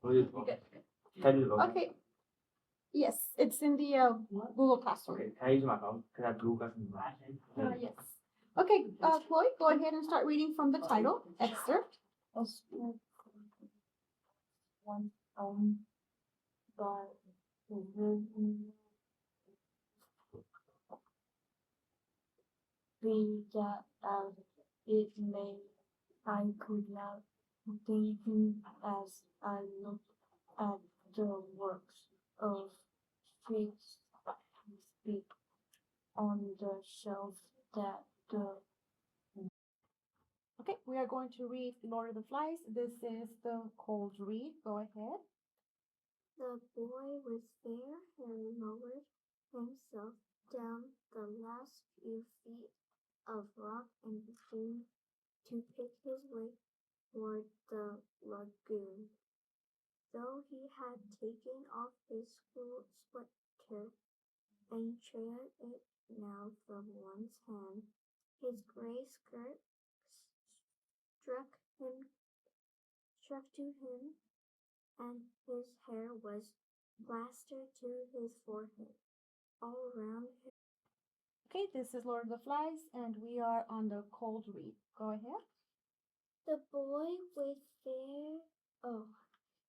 Okay. Yes, it's in the Google Classroom. Yes. Okay, Chloe, go ahead and start reading from the title excerpt. One but we got out it may I could not thinking as I looked at the works of Shakespeare on the shelf that the Okay, we are going to read Lord of the Flies. This is the cold read. Go ahead. The boy with fair hair lowered himself down the last few feet of rock and began to pick his way toward the lagoon. Though he had taken off his school sweater and trailed it now from one's hand, his gray skirt struck to him, and his hair was plastered to his forehead. All around him. Okay, this is Lord of the Flies, and we are on the cold read. Go ahead. The boy with fair,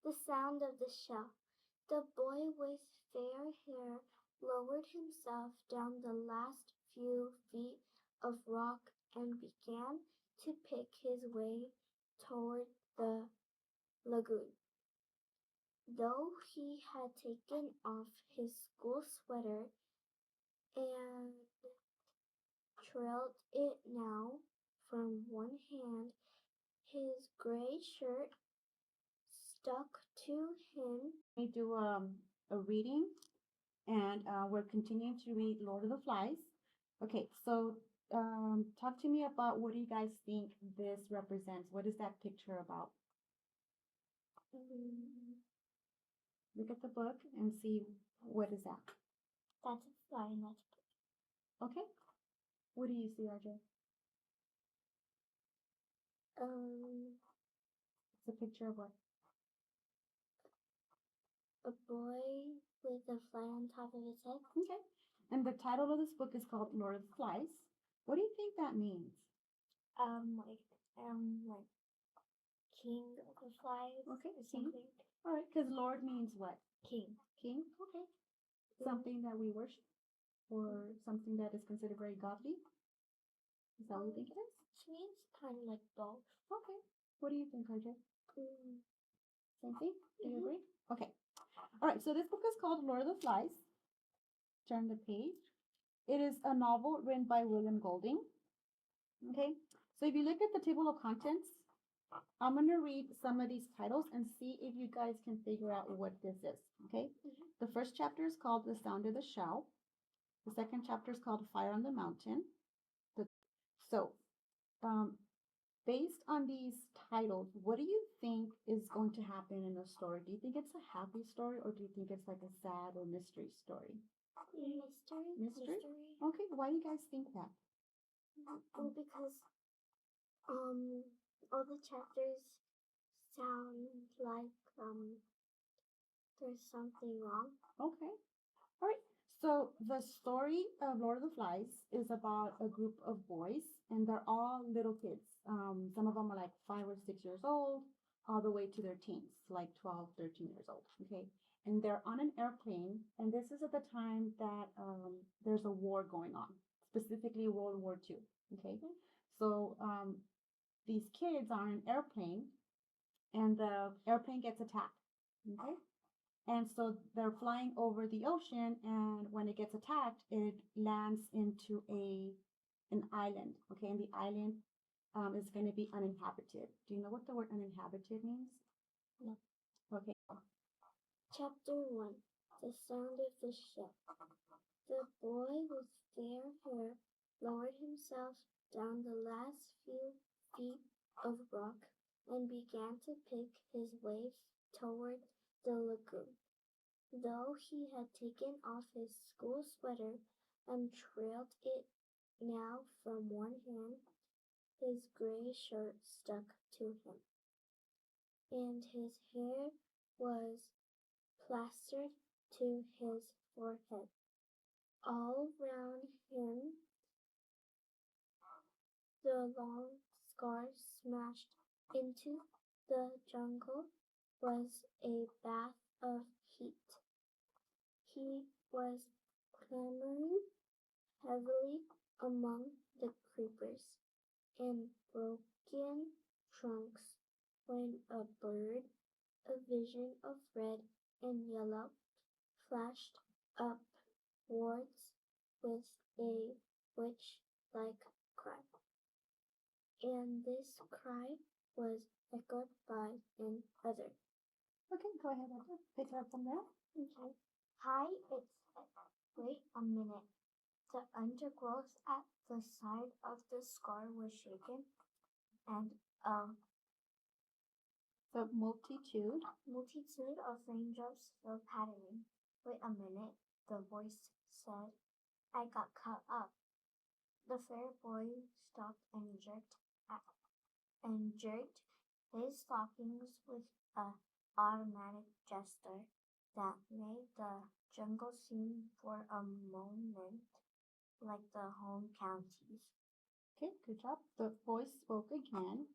the sound of the shell. The boy with fair hair lowered himself down the last few feet of rock and began to pick his way toward the lagoon. Though he had taken off his school sweater and trailed it now from one hand, his gray shirt stuck to him. We do a reading, and we're continuing to read Lord of the Flies. Okay, so talk to me about what do you guys think this represents? What is that picture about? Look at the book and see what is that. That's a fly, not a Okay. What do you see, RJ? It's a picture of what? A boy with a fly on top of his head. Okay. And the title of this book is called Lord of the Flies. What do you think that means? Like king of the flies. Okay. Or something. All right, because Lord means what? King. King. Okay. Something that we worship, or something that is considered very godly. Is that what you think it is? It means kind of like both. Okay. What do you think, RJ? Same thing? Do you agree? Okay. All right. So this book is called Lord of the Flies. Turn the page. It is a novel written by William Golding. Okay. So if you look at the table of contents, I'm going to read some of these titles and see if you guys can figure out what this is. Okay. The first chapter is called The Sound of the Shell. The second chapter is called Fire on the Mountain. So, based on these titles, what do you think is going to happen in the story? Do you think it's a happy story, or do you think it's like a sad or mystery story? Mystery? Okay, why do you guys think that? Well, because all the chapters sound like there's something wrong. Okay. All right. So the story of Lord of the Flies is about a group of boys, and they're all little kids. Some of them are like 5 or 6 years old, all the way to their teens, like 12, 13 years old. Okay. And they're on an airplane, and this is at the time that there's a war going on, specifically World War II. Okay. So these kids are on an airplane, and the airplane gets attacked. Okay. And so they're flying over the ocean, and when it gets attacked, it lands into an island. Okay, and the island is going to be uninhabited. Do you know what the word uninhabited means? No. Okay. Chapter 1. The Sound of the Ship. The boy with fair hair lowered himself down the last few feet of rock and began to pick his way toward the lagoon. Though he had taken off his school sweater and trailed it now from one hand, his gray shirt stuck to him, and his hair was plastered to his forehead. All round him, the long scar smashed into the jungle was a bath of heat. He was clambering heavily among the creepers and broken trunks when a bird, a vision of red and yellow, flashed upwards with a witch-like cry. And this cry was echoed by another. Okay, go ahead, Edward. Pick it up from there. Okay. Hi, wait a minute. The undergrowth at the side of the scar was shaken, and a The multitude. multitude of raindrops fell pattering. Wait a minute, the voice said. I got cut up. The fair boy stopped and jerked his stockings with an automatic gesture that made the jungle seem for a moment like the home counties. Okay, good job. The voice spoke again.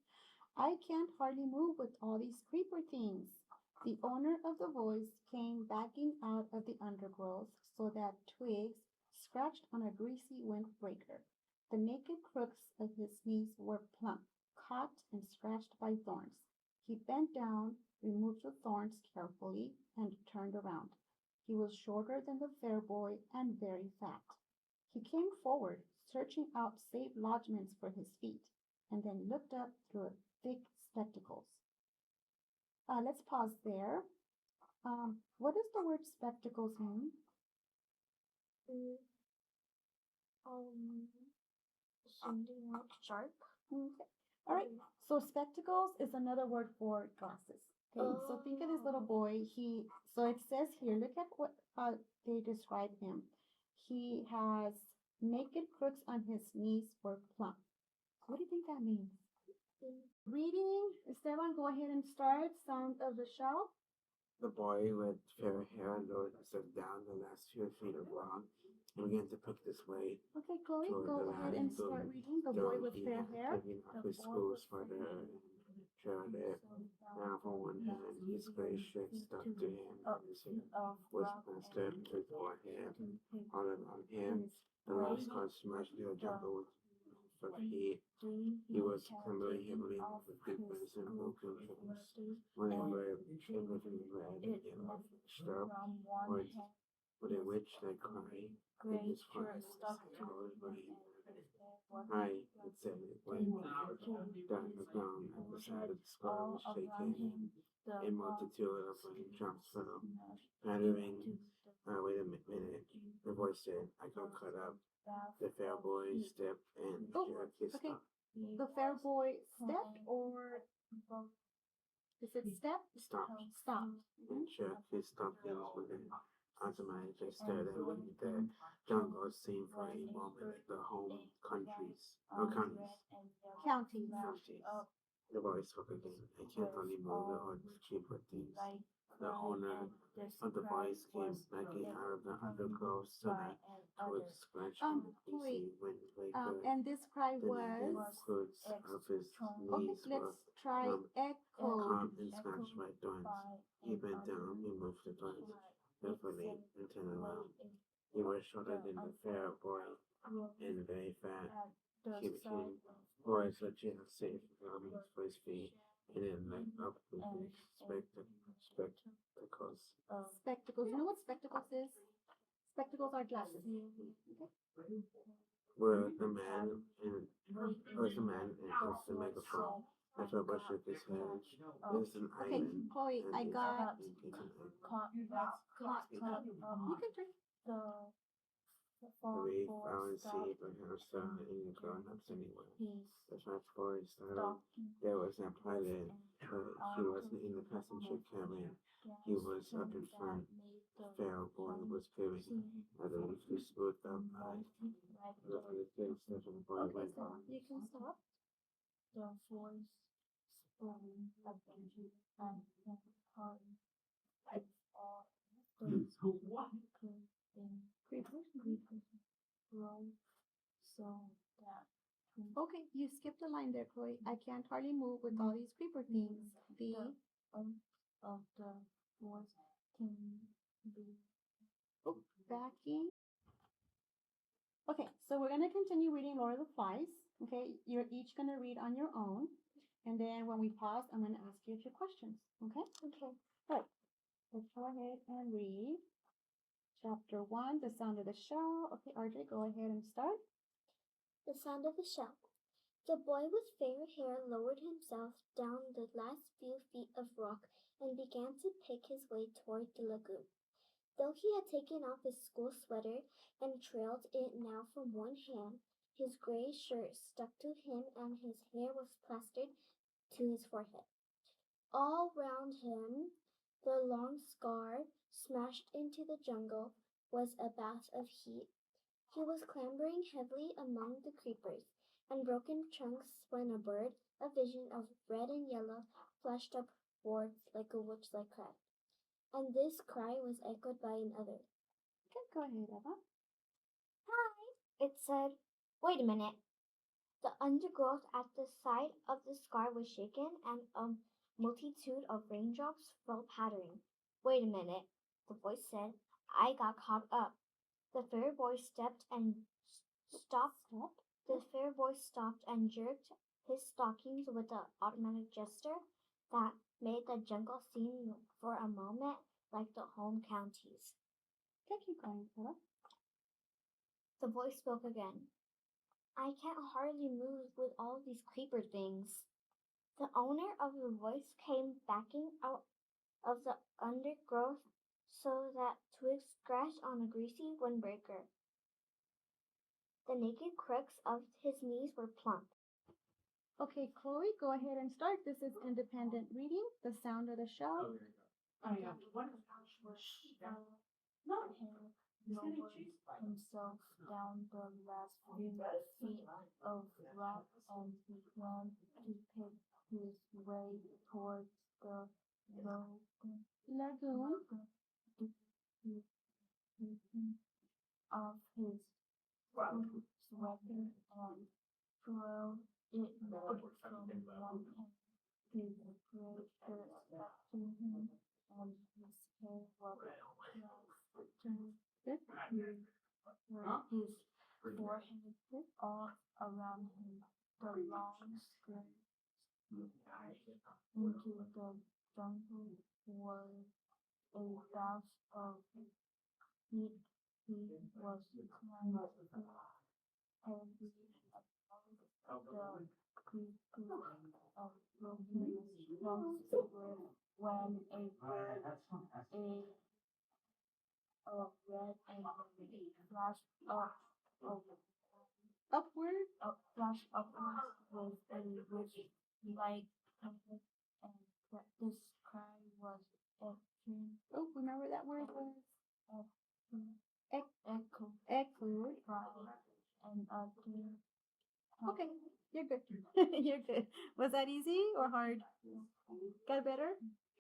I can't hardly move with all these creeper things. The owner of the voice came backing out of the undergrowth so that twigs scratched on a greasy windbreaker. The naked crooks of his knees were plump, caught and scratched by thorns. He bent down, removed the thorns carefully, and turned around. He was shorter than the fair boy and very fat. He came forward, searching out safe lodgments for his feet, and then looked up through thick spectacles. Let's pause there. What does the word spectacles mean? Mm, um, something like sharp. Okay. All right. So spectacles is another word for glasses. Okay. So think of this little boy. So it says here. Look at what they describe him. He has naked crooks on his knees were plump. What do you think that means? Reading. Esteban, go ahead and start. Sound of the shell. The boy with fair hair lowered himself down the last few feet of rock and began to pick his way Okay, Chloe, toward go the ahead land and start reading. The boy with he fair had hair. taken off his clothes further and trailed it. Now from one hand, his gray shirt stuck to him, and his hair was plastered with more hair all around him. The last car smashed through the jungle with heat. He was clambering heavily over creepers and broken trunks. Whenever everything red and yellow flashed up, with a witch-like cry, and his heart was echoed by I, it said, when down the ground at the side of the scar was shaking, a multitude of raindrops fell, pattering. Wait a minute, the voice said, I got cut up. The fair boy stepped and jerked his Okay. The fair boy stepped or is it step? stopped Stop. and jerked his stockings with an automatic gesture that made the jungle seem for a moment like the home countries or counties. Counties. The voice spoke again. I can't only move or cheaper things. The owner of the voice came backing out of the undergrowth so that twigs scratched on the greasy windbreaker. And this cry The naked was. crooks of his Okay, knees were let's try echo. caught and scratched by thorns. He bent down, removed the thorns carefully, and turned around. He was shorter than the fair boy and very fat. He became more such a safe for his feet and then looked up with his spectacles. Spectacles. You know what spectacles is? Spectacles are glasses. Okay. Where the man and was the man and was the megaphone. As I shook his head, there's an Okay, island. Chloe, and I it's got Caught. you can drink. we found sea perhaps in grown-ups anywhere. The transport started. There was a pilot, but he wasn't in the passenger cabin. He was up in front. The fair boy was peering at the leafy smooth up high. The face of the boy Okay, went so on. you can stop. The voice spoke again, and then so that Okay, you skipped a line there, Chloe. I can't hardly move with all these creeper things. The of the voice can be backing. Okay, so we're gonna continue reading Lord of the Flies. Okay, you're each gonna read on your own, and then when we pause, I'm gonna ask you a few questions. Okay? okay. Right. Let's go ahead and read chapter 1, The Sound of the Shell. Okay, RJ, go ahead and start. The sound of the shell. The boy with fair hair lowered himself down the last few feet of rock and began to pick his way toward the lagoon. Though he had taken off his school sweater and trailed it now from one hand, his gray shirt stuck to him and his hair was plastered to his forehead. All round him, the long scar, smashed into the jungle, was a bath of heat. He was clambering heavily among the creepers and broken trunks when a bird, a vision of red and yellow, flashed upwards like a witch-like cry. And this cry was echoed by another. Okay, go ahead, Eva. Hi, it said. Wait a minute. The undergrowth at the side of the scar was shaken, and a multitude of raindrops fell pattering. Wait a minute, the voice said. I got caught up. The fair boy stepped and stopped. The fair boy stopped and jerked his stockings with an automatic gesture that made the jungle seem for a moment like the home counties. Okay, keep going, Eva. The voice spoke again. I can't hardly move with all these creeper things. The owner of the voice came backing out of the undergrowth so that twigs scratched on a greasy windbreaker. The naked crooks of his knees were plump. Okay, Chloe, go ahead and start. This is independent reading, The Sound of the Shell. Lowered himself down the last few feet of rock and began to pick his way towards the Lagoon. Of his sweater and throw it from one hand. His gray shirt stuck to him, and his hair was plastered Good. his forehead all around him. The long skirt into the jungle was a bath of heat. He was climbing heavily among the creepers of broken trunks when a bird, of red and flashed up Upward. flashed upwards with a witch like trumpet, and this cry was echoed Oh, remember that word was echoed echoed. by another. Okay, you're good. You're good. Was that easy or hard? Got better?